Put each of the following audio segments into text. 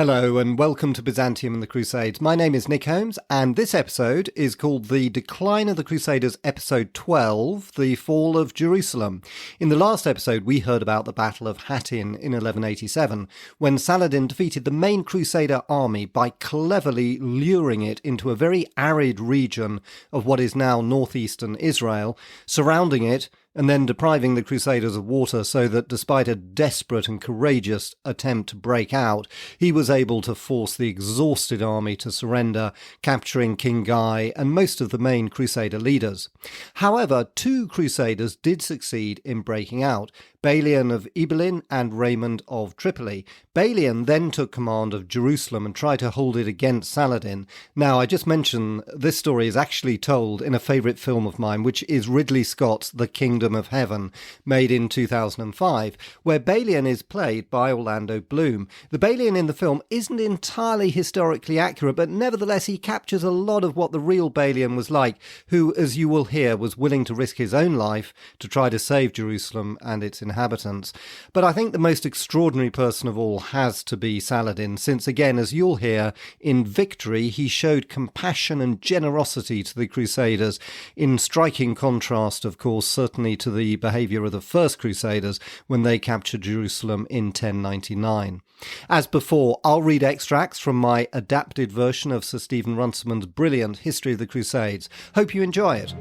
Hello and welcome to Byzantium and the Crusades. My name is Nick Holmes and this episode is called The Decline of the Crusaders, Episode 12, The Fall of Jerusalem. In the last episode we heard about the Battle of Hattin in 1187, when Saladin defeated the main Crusader army by cleverly luring it into a very arid region of what is now northeastern Israel, surrounding it and then depriving the Crusaders of water so that despite a desperate and courageous attempt to break out, he was able to force the exhausted army to surrender, capturing King Guy and most of the main Crusader leaders. However, two Crusaders did succeed in breaking out, Balian of Ibelin and Raymond of Tripoli. Balian then took command of Jerusalem and tried to hold it against Saladin. Now, I just mentioned this story is actually told in a favourite film of mine, which is Ridley Scott's The Kingdom of Heaven, made in 2005, where Balian is played by Orlando Bloom. The Balian in the film isn't entirely historically accurate, but nevertheless he captures a lot of what the real Balian was like, who, as you will hear, was willing to risk his own life to try to save Jerusalem and its inhabitants. But I think the most extraordinary person of all has to be Saladin, since again, as you'll hear, in victory he showed compassion and generosity to the Crusaders, in striking contrast, of course, certainly to the behaviour of the first Crusaders when they captured Jerusalem in 1099. As before, I'll read extracts from my adapted version of Sir Stephen Runciman's brilliant History of the Crusades. Hope you enjoy it.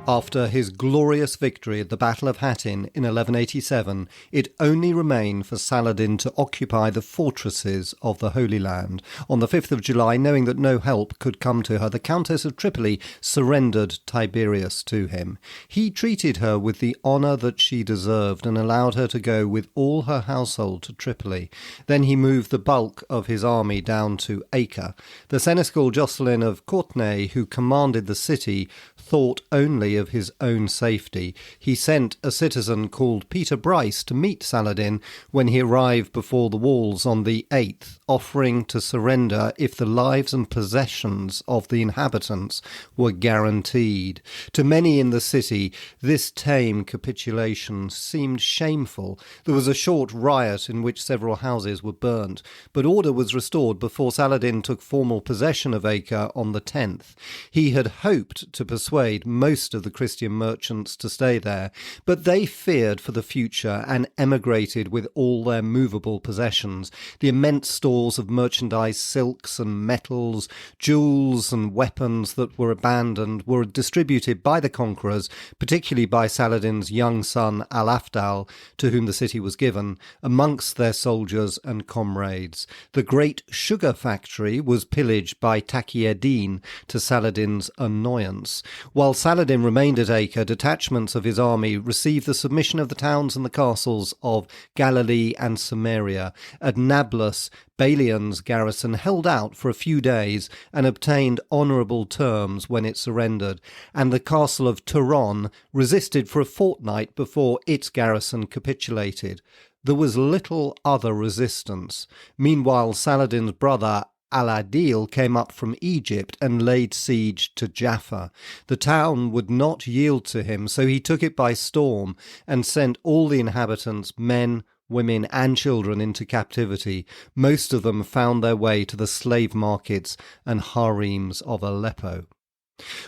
After his glorious victory at the Battle of Hattin in 1187, it only remained for Saladin to occupy the fortresses of the Holy Land. On the 5th of July, knowing that no help could come to her, the Countess of Tripoli surrendered Tiberias to him. He treated her with the honour that she deserved and allowed her to go with all her household to Tripoli. Then he moved the bulk of his army down to Acre. The Seneschal Jocelyn of Courtenay, who commanded the city, thought only of his own safety. He sent a citizen called Peter Bryce to meet Saladin when he arrived before the walls on the 8th, offering to surrender if the lives and possessions of the inhabitants were guaranteed. To many in the city, this tame capitulation seemed shameful. There was a short riot in which several houses were burnt, but order was restored before Saladin took formal possession of Acre on the 10th. He had hoped to persuade most of the Christian merchants to stay there, but they feared for the future and emigrated with all their movable possessions. The immense stores of merchandise, silks and metals, jewels and weapons that were abandoned were distributed by the conquerors, particularly by Saladin's young son Al-Afdal, to whom the city was given, amongst their soldiers and comrades. The great sugar factory was pillaged by Taqi ed-Din, to Saladin's annoyance. While Saladin remained at Acre, detachments of his army received the submission of the towns and the castles of Galilee and Samaria. At Nablus, Balian's garrison held out for a few days and obtained honourable terms when it surrendered, and the castle of Turon resisted for a fortnight before its garrison capitulated. There was little other resistance. Meanwhile, Saladin's brother Al-Adil came up from Egypt and laid siege to Jaffa. The town would not yield to him, so he took it by storm and sent all the inhabitants, men, women and children, into captivity. Most of them found their way to the slave markets and harems of Aleppo.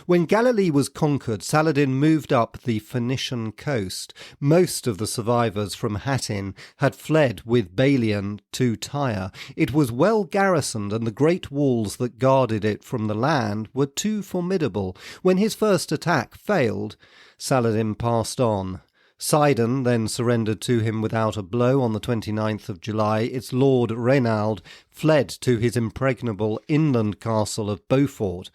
When Galilee was conquered, Saladin moved up the Phoenician coast. Most of the survivors from Hattin had fled with Balian to Tyre. It was well garrisoned, and the great walls that guarded it from the land were too formidable. When his first attack failed, Saladin passed on. Sidon then surrendered to him without a blow on the 29th of July. Its lord Reynald fled to his impregnable inland castle of Beaufort.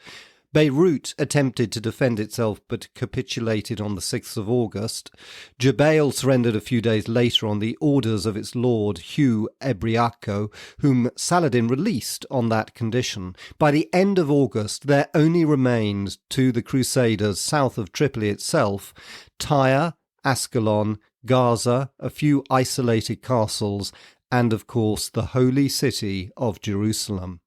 Beirut attempted to defend itself but capitulated on the 6th of August. Jebel surrendered a few days later on the orders of its lord Hugh Ebriaco, whom Saladin released on that condition. By the end of August, there only remained to the Crusaders south of Tripoli itself Tyre, Ascalon, Gaza, a few isolated castles, and of course the holy city of Jerusalem.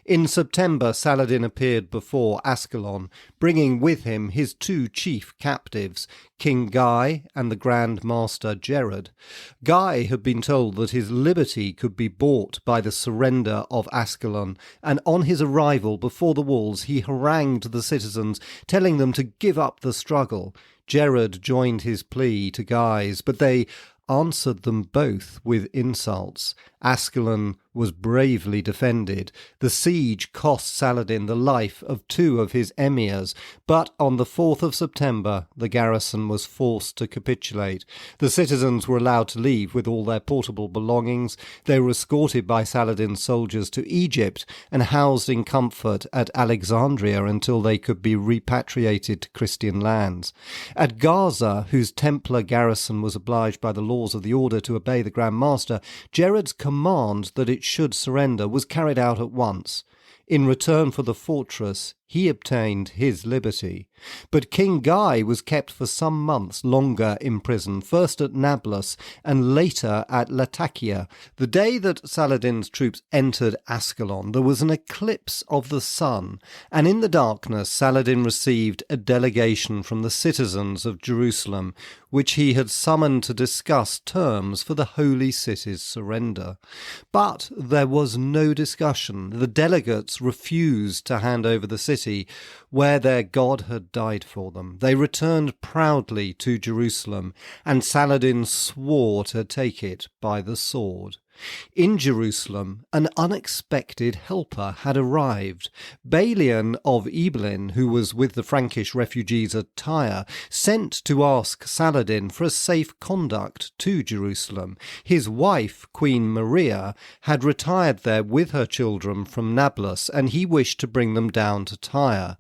In September, Saladin appeared before Ascalon, bringing with him his two chief captives, King Guy and the Grand Master Gerard. Guy had been told that his liberty could be bought by the surrender of Ascalon, and on his arrival before the walls he harangued the citizens, telling them to give up the struggle. Gerard joined his plea to Guy's, but they answered them both with insults. Ascalon was bravely defended. The siege cost Saladin the life of two of his emirs, but on the 4th of September the garrison was forced to capitulate. The citizens were allowed to leave with all their portable belongings. They were escorted by Saladin's soldiers to Egypt and housed in comfort at Alexandria until they could be repatriated to Christian lands. At Gaza, whose Templar garrison was obliged by the laws of the order to obey the Grand Master, Gerard's command that it should surrender was carried out at once. In return for the fortress, he obtained his liberty. But King Guy was kept for some months longer in prison, first at Nablus and later at Latakia. The day that Saladin's troops entered Ascalon, there was an eclipse of the sun, and in the darkness Saladin received a delegation from the citizens of Jerusalem, which he had summoned to discuss terms for the holy city's surrender. But there was no discussion. The delegates refused to hand over the city where their God had died for them. They returned proudly to Jerusalem, and Saladin swore to take it by the sword. In Jerusalem, an unexpected helper had arrived. Balian of Ibelin, who was with the Frankish refugees at Tyre, sent to ask Saladin for a safe conduct to Jerusalem. His wife, Queen Maria, had retired there with her children from Nablus, and he wished to bring them down to Tyre.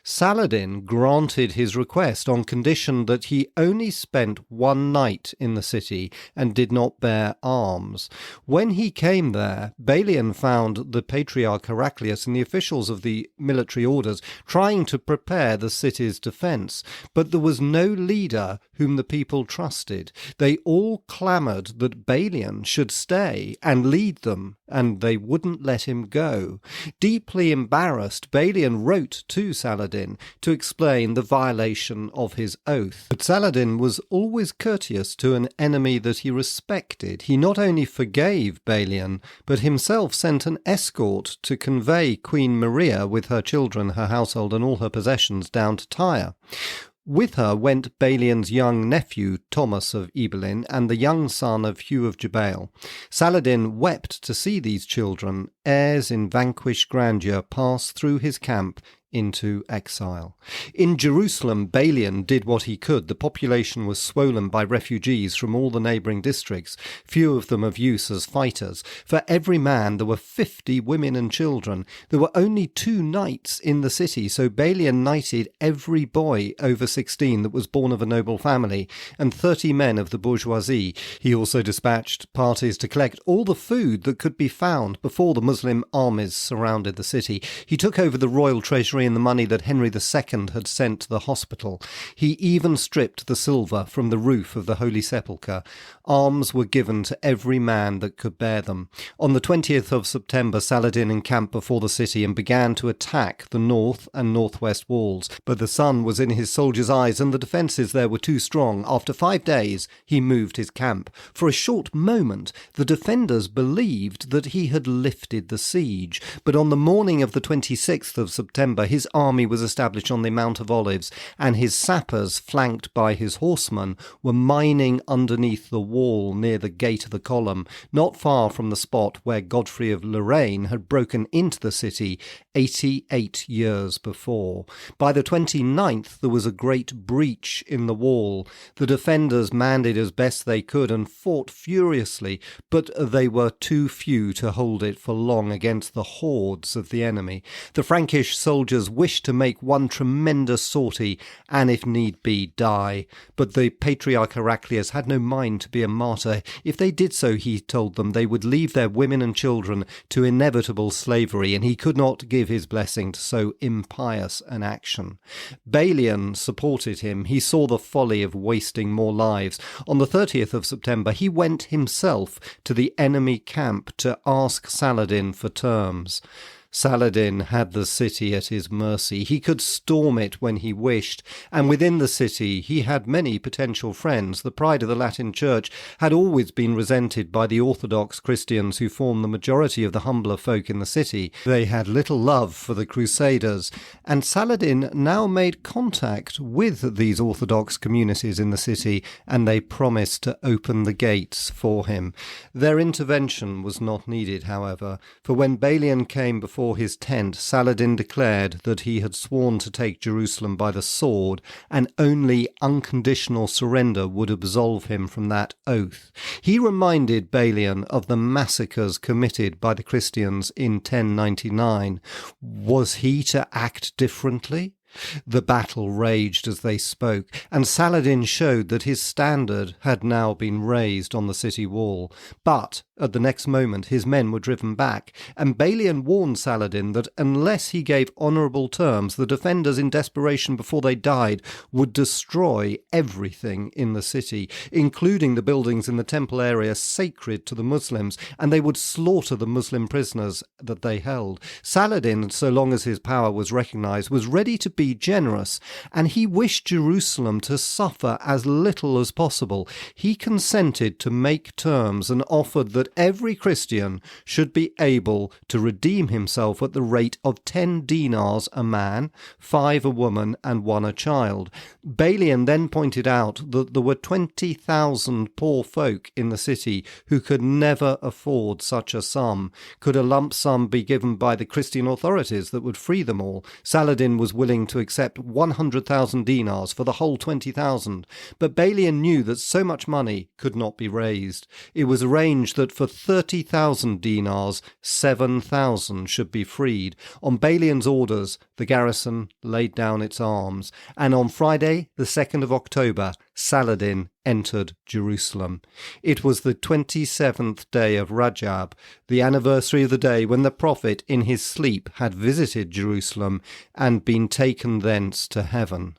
Saladin granted his request on condition that he only spent one night in the city and did not bear arms. When he came there, Balian found the Patriarch Heraclius and the officials of the military orders trying to prepare the city's defence, but there was no leader whom the people trusted. They all clamoured that Balian should stay and lead them, and they wouldn't let him go. Deeply embarrassed, Balian wrote to Saladin to explain the violation of his oath. But Saladin was always courteous to an enemy that he respected. He not only forgave Balian, but himself sent an escort to convey Queen Maria with her children, her household, and all her possessions down to Tyre. With her went Balian's young nephew, Thomas of Ibelin, and the young son of Hugh of Jabail. Saladin wept to see these children, heirs in vanquished grandeur, pass through his camp into exile. In Jerusalem, Balian did what he could. The population was swollen by refugees from all the neighbouring districts, few of them of use as fighters. For every man there were 50 women and children. There were only 2 knights in the city, so Balian knighted every boy over 16 that was born of a noble family, and 30 men of the bourgeoisie. He also dispatched parties to collect all the food that could be found before the Muslim armies surrounded the city. He took over the royal treasury and the money that Henry II had sent to the hospital. He even stripped the silver from the roof of the Holy Sepulchre. Arms were given to every man that could bear them. On the 20th of September, Saladin encamped before the city and began to attack the north and northwest walls. But the sun was in his soldiers' eyes, and the defences there were too strong. After 5 days, he moved his camp. For a short moment, the defenders believed that he had lifted the siege. But on the morning of the 26th of September, his army was established on the Mount of Olives, and his sappers, flanked by his horsemen, were mining underneath the wall near the gate of the column, not far from the spot where Godfrey of Lorraine had broken into the city 88 years before. By the 29th there was a great breach in the wall. The defenders manned it as best they could and fought furiously, but they were too few to hold it for long against the hordes of the enemy. The Frankish soldiers wished to make one tremendous sortie and, if need be, die. But the Patriarch Heraclius had no mind to be a martyr. If they did so, he told them, they would leave their women and children to inevitable slavery, and he could not give his blessing to so impious an action. Balian supported him. He saw the folly of wasting more lives. On the 30th of September, he went himself to the enemy camp to ask Saladin for terms. Saladin had the city at his mercy. He could storm it when he wished, and within the city he had many potential friends. The pride of the Latin Church had always been resented by the Orthodox Christians who formed the majority of the humbler folk in the city. They had little love for the Crusaders, and Saladin now made contact with these Orthodox communities in the city, and they promised to open the gates for him. Their intervention was not needed, however, for when Balian came before his tent, Saladin declared that he had sworn to take Jerusalem by the sword, and only unconditional surrender would absolve him from that oath. He reminded Balian of the massacres committed by the Christians in 1099. Was he to act differently? The battle raged as they spoke, and Saladin showed that his standard had now been raised on the city wall. But at the next moment his men were driven back, and Balian warned Saladin that unless he gave honourable terms, the defenders, in desperation before they died, would destroy everything in the city, including the buildings in the temple area sacred to the Muslims, and they would slaughter the Muslim prisoners that they held. Saladin, so long as his power was recognised, was ready to be generous, and he wished Jerusalem to suffer as little as possible. He consented to make terms and offered that every Christian should be able to redeem himself at the rate of 10 dinars a man, 5 a woman, and 1 a child. Balian then pointed out that there were 20,000 poor folk in the city who could never afford such a sum. Could a lump sum be given by the Christian authorities that would free them all? Saladin was willing to accept 100,000 dinars for the whole 20,000, but Balian knew that so much money could not be raised. It was arranged that for 30,000 dinars, 7,000 should be freed. On Balian's orders, the garrison laid down its arms, and on Friday, the 2nd of October, Saladin entered Jerusalem. It was the 27th day of Rajab, the anniversary of the day when the prophet in his sleep had visited Jerusalem and been taken thence to heaven.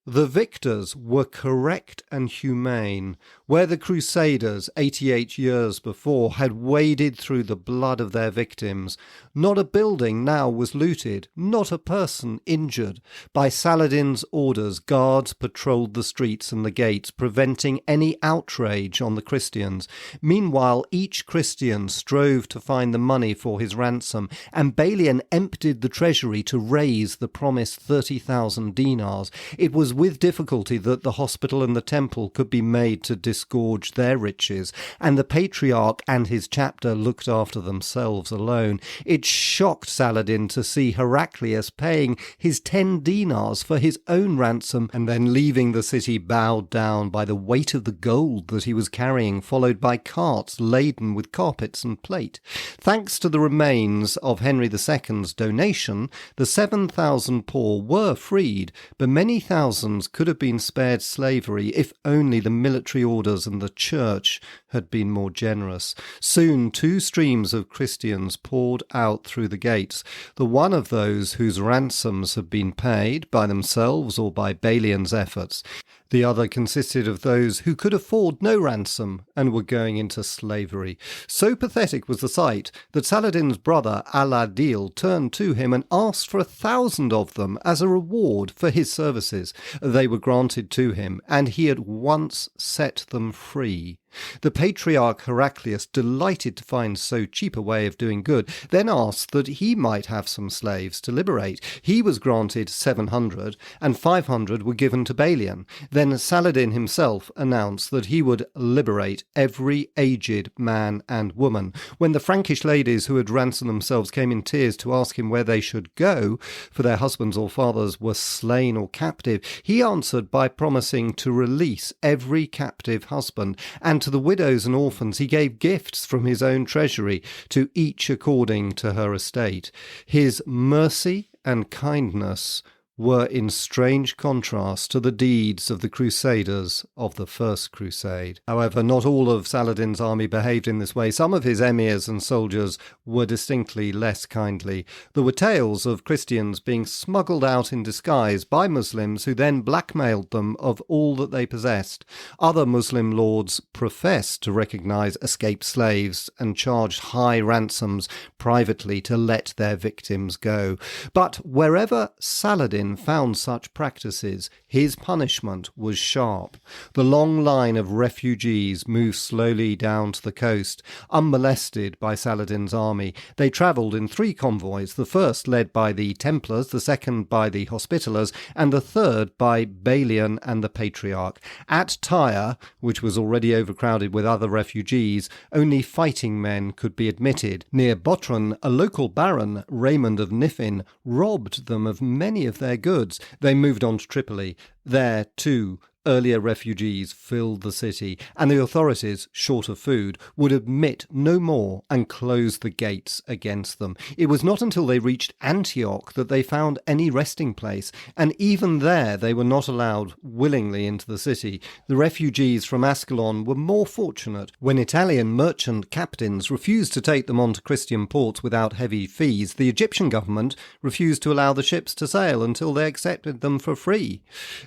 The victors were correct and humane. Where the Crusaders, 88 years before, had waded through the blood of their victims, not a building now was looted, not a person injured. By Saladin's orders, guards patrolled the streets and the gates, preventing any outrage on the Christians. Meanwhile, each Christian strove to find the money for his ransom, and Balian emptied the treasury to raise the promised 30,000 dinars. It was with difficulty that the hospital and the temple could be made to disgorge their riches, and the patriarch and his chapter looked after themselves alone. It shocked Saladin to see Heraclius paying his 10 dinars for his own ransom and then leaving the city bowed down by the weight of the gold that he was carrying, followed by carts laden with carpets and plate. Thanks to the remains of Henry II's donation, the 7,000 poor were freed, but many thousands could have been spared slavery if only the military orders and the church had been more generous. Soon 2 streams of Christians poured out through the gates, the one of those whose ransoms had been paid by themselves or by Balian's efforts. The other consisted of those who could afford no ransom and were going into slavery. So pathetic was the sight that Saladin's brother Al-Adil turned to him and asked for 1,000 of them as a reward for his services. They were granted to him, and he at once set them free. The patriarch Heraclius, delighted to find so cheap a way of doing good, then asked that he might have some slaves to liberate. He was granted 700, and 500 were given to Balian. Then Saladin himself announced that he would liberate every aged man and woman. When the Frankish ladies who had ransomed themselves came in tears to ask him where they should go, for their husbands or fathers were slain or captive, he answered by promising to release every captive husband, and to the widows and orphans he gave gifts from his own treasury, to each according to her estate. His mercy and kindness were in strange contrast to the deeds of the Crusaders of the First Crusade. However, not all of Saladin's army behaved in this way. Some of his emirs and soldiers were distinctly less kindly. There were tales of Christians being smuggled out in disguise by Muslims who then blackmailed them of all that they possessed. Other Muslim lords professed to recognize escaped slaves and charged high ransoms privately to let their victims go. But wherever Saladin found such practices, his punishment was sharp. The long line of refugees moved slowly down to the coast, unmolested by Saladin's army. They travelled in 3 convoys, the first led by the Templars, the second by the Hospitallers, and the third by Balian and the Patriarch. At Tyre, which was already overcrowded with other refugees, only fighting men could be admitted. Near Botron, a local baron, Raymond of Niffin, robbed them of many of their goods. They moved on to Tripoli. There, too, earlier refugees filled the city, and the authorities, short of food, would admit no more and close the gates against them. It was not until they reached Antioch that they found any resting place, and even there they were not allowed willingly into the city. The refugees from Ascalon were more fortunate. When Italian merchant captains refused to take them onto Christian ports without heavy fees, the Egyptian government refused to allow the ships to sail until they accepted them for free.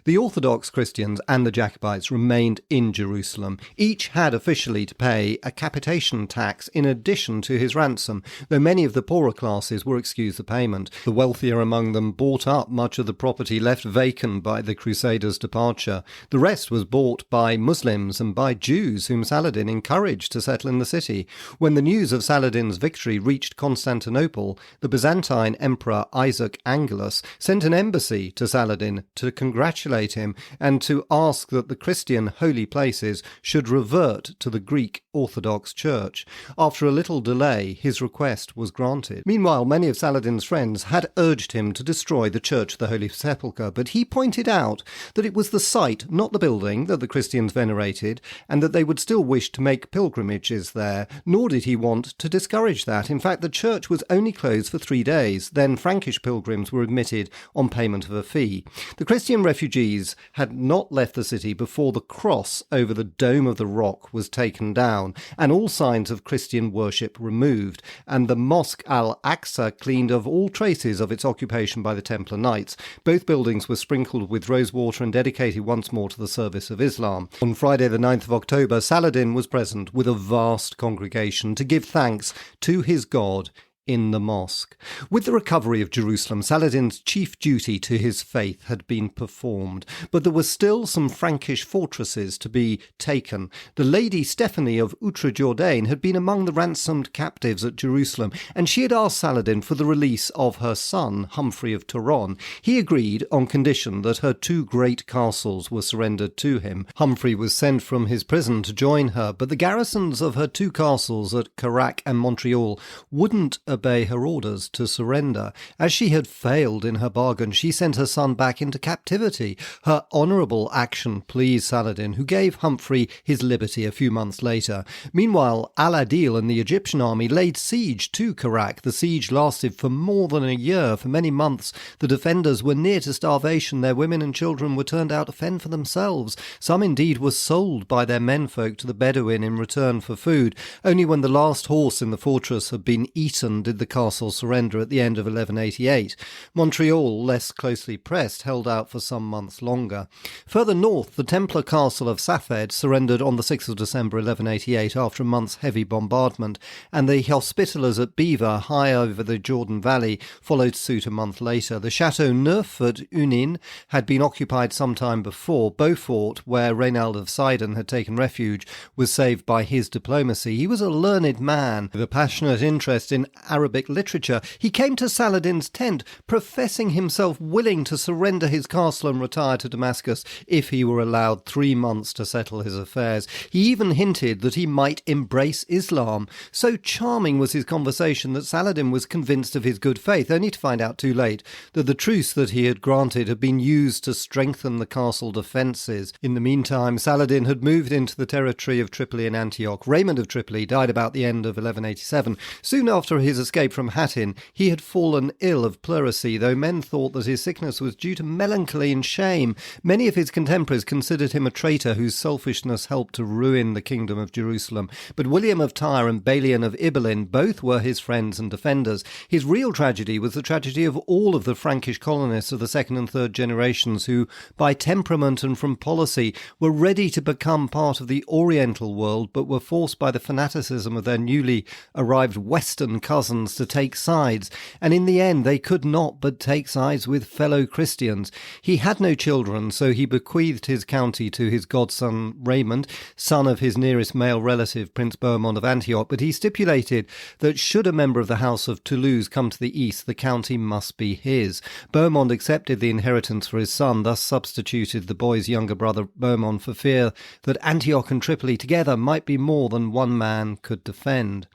The Orthodox Christians and the Jacobites remained in Jerusalem. Each had officially to pay a capitation tax in addition to his ransom, though many of the poorer classes were excused the payment. The wealthier among them bought up much of the property left vacant by the Crusaders' departure. The rest was bought by Muslims and by Jews whom Saladin encouraged to settle in the city. When the news of Saladin's victory reached Constantinople, the Byzantine Emperor Isaac Angelus sent an embassy to Saladin to congratulate him and to ask that the Christian holy places should revert to the Greek Orthodox Church. After a little delay, his request was granted. Meanwhile, many of Saladin's friends had urged him to destroy the Church of the Holy Sepulchre, but he pointed out that it was the site, not the building, that the Christians venerated, and that they would still wish to make pilgrimages there, nor did he want to discourage that. In fact, the church was only closed for 3 days. Then Frankish pilgrims were admitted on payment of a fee. The Christian refugees had not left the city before the cross over the dome of the rock was taken down and all signs of Christian worship removed, and the Mosque al-Aqsa cleaned of all traces of its occupation by the Templar Knights. Both buildings were sprinkled with rosewater and dedicated once more to the service of Islam. On Friday the 9th of October, Saladin was present with a vast congregation to give thanks to his God in the mosque. With the recovery of Jerusalem, Saladin's chief duty to his faith had been performed, but there were still some Frankish fortresses to be taken. The Lady Stephanie of Outre-Jourdain had been among the ransomed captives at Jerusalem, and she had asked Saladin for the release of her son, Humphrey of Turon. He agreed on condition that her 2 great castles were surrendered to him. Humphrey was sent from his prison to join her, but the garrisons of her 2 castles at Carac and Montreal wouldn't obey her orders to surrender. As she had failed in her bargain, she sent her son back into captivity. Her honourable action pleased Saladin, who gave Humphrey his liberty a few months later. Meanwhile, Al-Adil and the Egyptian army laid siege to Carac. The siege lasted for more than a year. For many months, the defenders were near to starvation. Their women and children were turned out to fend for themselves. Some indeed were sold by their menfolk to the Bedouin in return for food. Only when the last horse in the fortress had been eaten did the castle surrender at the end of 1188. Montreal, less closely pressed, held out for some months longer. Further north, the Templar castle of Safed surrendered on the 6th of December 1188 after a month's heavy bombardment, and the Hospitallers at Beaver, high over the Jordan Valley, followed suit a month later. The Chateau Neuf at Unin had been occupied some time before. Beaufort, where Reynald of Sidon had taken refuge, was saved by his diplomacy. He was a learned man with a passionate interest in Arabic literature. He came to Saladin's tent, professing himself willing to surrender his castle and retire to Damascus if he were allowed 3 months to settle his affairs. He even hinted that he might embrace Islam. So charming was his conversation that Saladin was convinced of his good faith, only to find out too late that the truce that he had granted had been used to strengthen the castle defences. In the meantime, Saladin had moved into the territory of Tripoli and Antioch. Raymond of Tripoli died about the end of 1187. Soon after his his escape from Hattin, he had fallen ill of pleurisy, though men thought that his sickness was due to melancholy and shame. Many of his contemporaries considered him a traitor whose selfishness helped to ruin the kingdom of Jerusalem. But William of Tyre and Balian of Ibelin both were his friends and defenders. His real tragedy was the tragedy of all of the Frankish colonists of the second and third generations who, by temperament and from policy, were ready to become part of the Oriental world, but were forced by the fanaticism of their newly arrived Western cousins to take sides, and in the end they could not but take sides with fellow Christians. He had no children, so he bequeathed his county to his godson Raymond, son of his nearest male relative, Prince Bohemond of Antioch, but he stipulated that should a member of the House of Toulouse come to the east, the county must be his. Bohemond accepted the inheritance for his son, thus substituted the boy's younger brother Bohemond for fear that Antioch and Tripoli together might be more than one man could defend.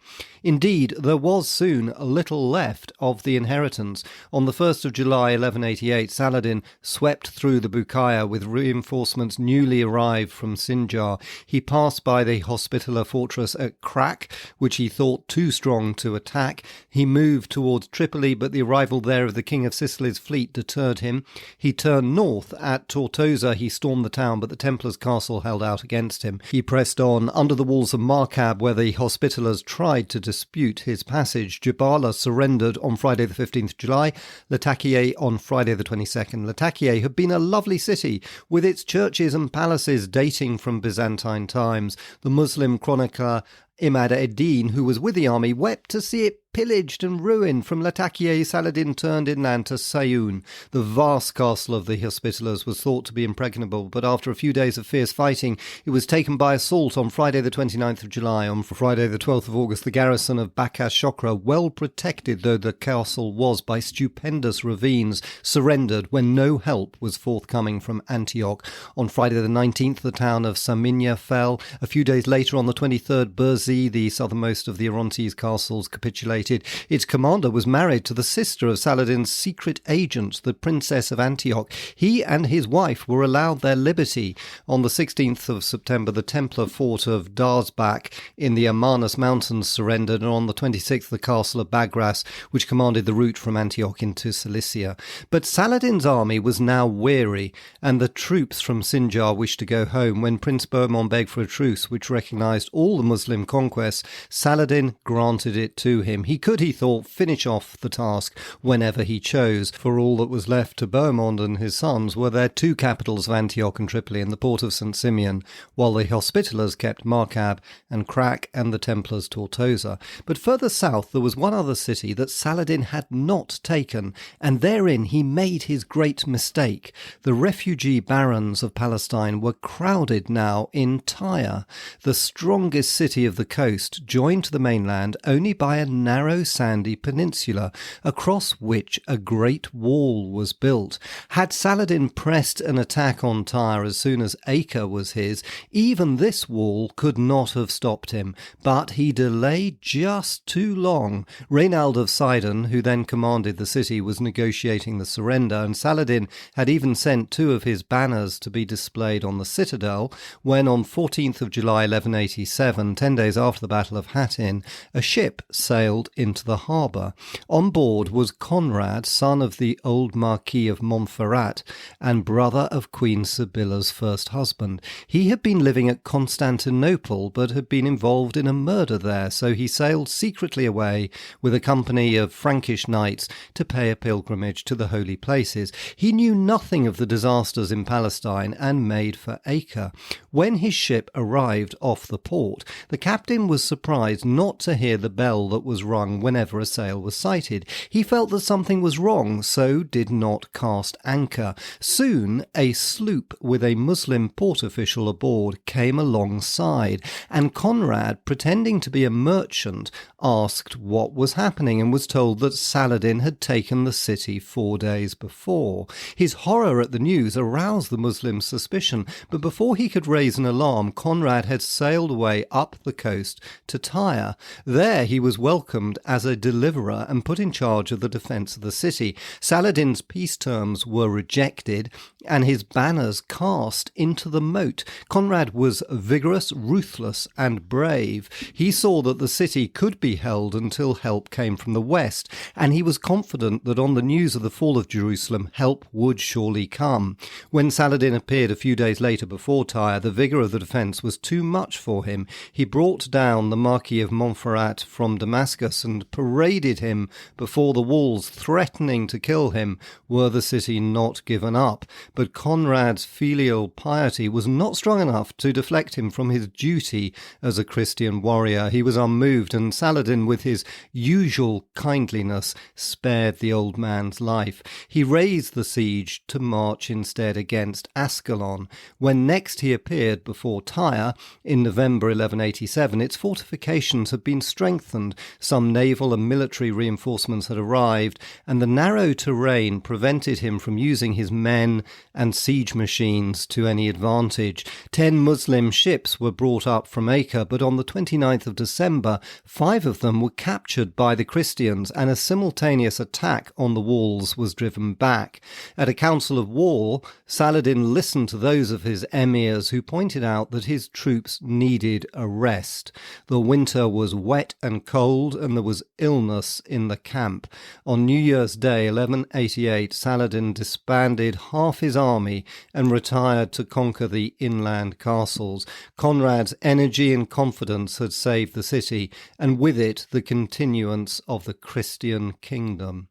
Indeed, there was soon little left of the inheritance. On the 1st of July 1188, Saladin swept through the Bukhaya with reinforcements newly arrived from Sinjar. He passed by the Hospitaller fortress at Krak, which he thought too strong to attack. He moved towards Tripoli, but the arrival there of the King of Sicily's fleet deterred him. He turned north. At Tortosa he stormed the town, but the Templars' castle held out against him. He pressed on under the walls of Markab, where the Hospitallers tried to dispute his passage. Jabala surrendered on Friday the 15th July, Latakia on Friday the 22nd. Latakia had been a lovely city, with its churches and palaces dating from Byzantine times. The Muslim chronicler Imad ad-Din, who was with the army, wept to see it pillaged and ruined. From Latakia, Saladin turned inland to Sayoun. The vast castle of the Hospitallers was thought to be impregnable, but after a few days of fierce fighting, it was taken by assault on Friday the 29th of July. On Friday the 12th of August, the garrison of Bakas Shokra, well protected though the castle was by stupendous ravines, surrendered when no help was forthcoming from Antioch. On Friday the 19th, the town of Saminya fell. A few days later, on the 23rd, Burzi, the southernmost of the Orontes castles, capitulated. Its commander was married to the sister of Saladin's secret agent, the Princess of Antioch. He and his wife were allowed their liberty. On the 16th of September, the Templar fort of Darsbach in the Amanus Mountains surrendered, and on the 26th, the castle of Bagras, which commanded the route from Antioch into Cilicia. But Saladin's army was now weary, and the troops from Sinjar wished to go home. When Prince Bohemond begged for a truce, which recognised all the Muslim conquests, Saladin granted it to him. He could, he thought, finish off the task whenever he chose, for all that was left to Bohemond and his sons were their two capitals of Antioch and Tripoli and the port of St. Simeon, while the Hospitallers kept Markab and Krak and the Templars Tortosa. But further south there was one other city that Saladin had not taken, and therein he made his great mistake. The refugee barons of Palestine were crowded now in Tyre, the strongest city of the coast, joined to the mainland only by a narrow sandy peninsula, across which a great wall was built. Had Saladin pressed an attack on Tyre as soon as Acre was his, even this wall could not have stopped him, but he delayed just too long. Reynald of Sidon, who then commanded the city, was negotiating the surrender, and Saladin had even sent two of his banners to be displayed on the citadel, when on 14th of July 1187, 10 days after the Battle of Hattin, a ship sailed into the harbour. On board was Conrad, son of the old Marquis of Montferrat and brother of Queen Sibylla's first husband. He had been living at Constantinople, but had been involved in a murder there, so he sailed secretly away with a company of Frankish knights to pay a pilgrimage to the holy places. He knew nothing of the disasters in Palestine and made for Acre. When his ship arrived off the port, the captain was surprised not to hear the bell that was rung whenever a sail was sighted. He felt that something was wrong, so did not cast anchor. Soon a sloop with a Muslim port official aboard came alongside, and Conrad, pretending to be a merchant, asked what was happening and was told that Saladin had taken the city 4 days before. His horror at the news aroused the Muslim's suspicion, but before he could raise an alarm, Conrad had sailed away up the coast coast to Tyre. There he was welcomed as a deliverer and put in charge of the defence of the city. Saladin's peace terms were rejected and his banners cast into the moat. Conrad was vigorous, ruthless, and brave. He saw that the city could be held until help came from the west, and he was confident that on the news of the fall of Jerusalem, help would surely come. When Saladin appeared a few days later before Tyre, the vigour of the defence was too much for him. He brought down the Marquis of Montferrat from Damascus and paraded him before the walls, threatening to kill him were the city not given up. But Conrad's filial piety was not strong enough to deflect him from his duty as a Christian warrior. He was unmoved, and Saladin, with his usual kindliness, spared the old man's life. He raised the siege to march instead against Ascalon. When next he appeared before Tyre in November 1187, its fortifications had been strengthened, some naval and military reinforcements had arrived, and the narrow terrain prevented him from using his men and siege machines to any advantage. 10 Muslim ships were brought up from Acre, but on the 29th of December, 5 of them were captured by the Christians, and a simultaneous attack on the walls was driven back. At a council of war, Saladin listened to those of his emirs who pointed out that his troops needed a rest. The winter was wet and cold, and there was illness in the camp. On New Year's Day, 1188, Saladin disbanded half his army and retired to conquer the inland castles. Conrad's energy and confidence had saved the city, and with it the continuance of the Christian kingdom.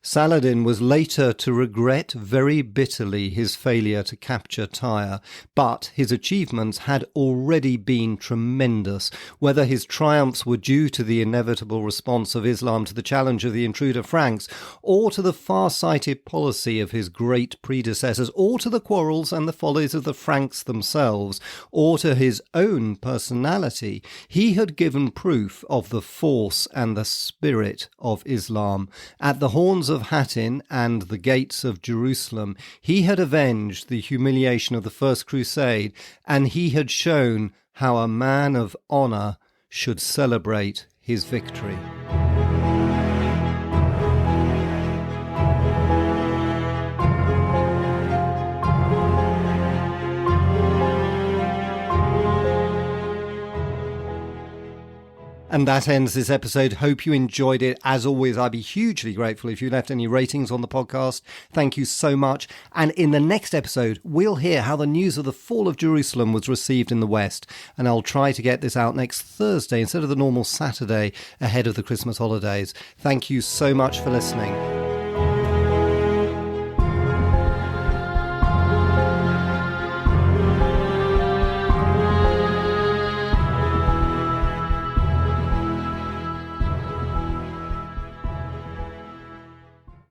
Saladin was later to regret very bitterly his failure to capture Tyre, but his achievements had already been tremendous. Whether his triumphs were due to the inevitable response of Islam to the challenge of the intruder Franks, or to the far-sighted policy of his great predecessors, or to the quarrels and the follies of the Franks themselves, or to his own personality, he had given proof of the force and the spirit of Islam. At the horns of Hattin and the gates of Jerusalem, he had avenged the humiliation of the First Crusade, and he had shown how a man of honour should celebrate his victory. And that ends this episode. Hope you enjoyed it. As always, I'd be hugely grateful if you left any ratings on the podcast. Thank you so much. And in the next episode, we'll hear how the news of the fall of Jerusalem was received in the West. And I'll try to get this out next Thursday instead of the normal Saturday ahead of the Christmas holidays. Thank you so much for listening.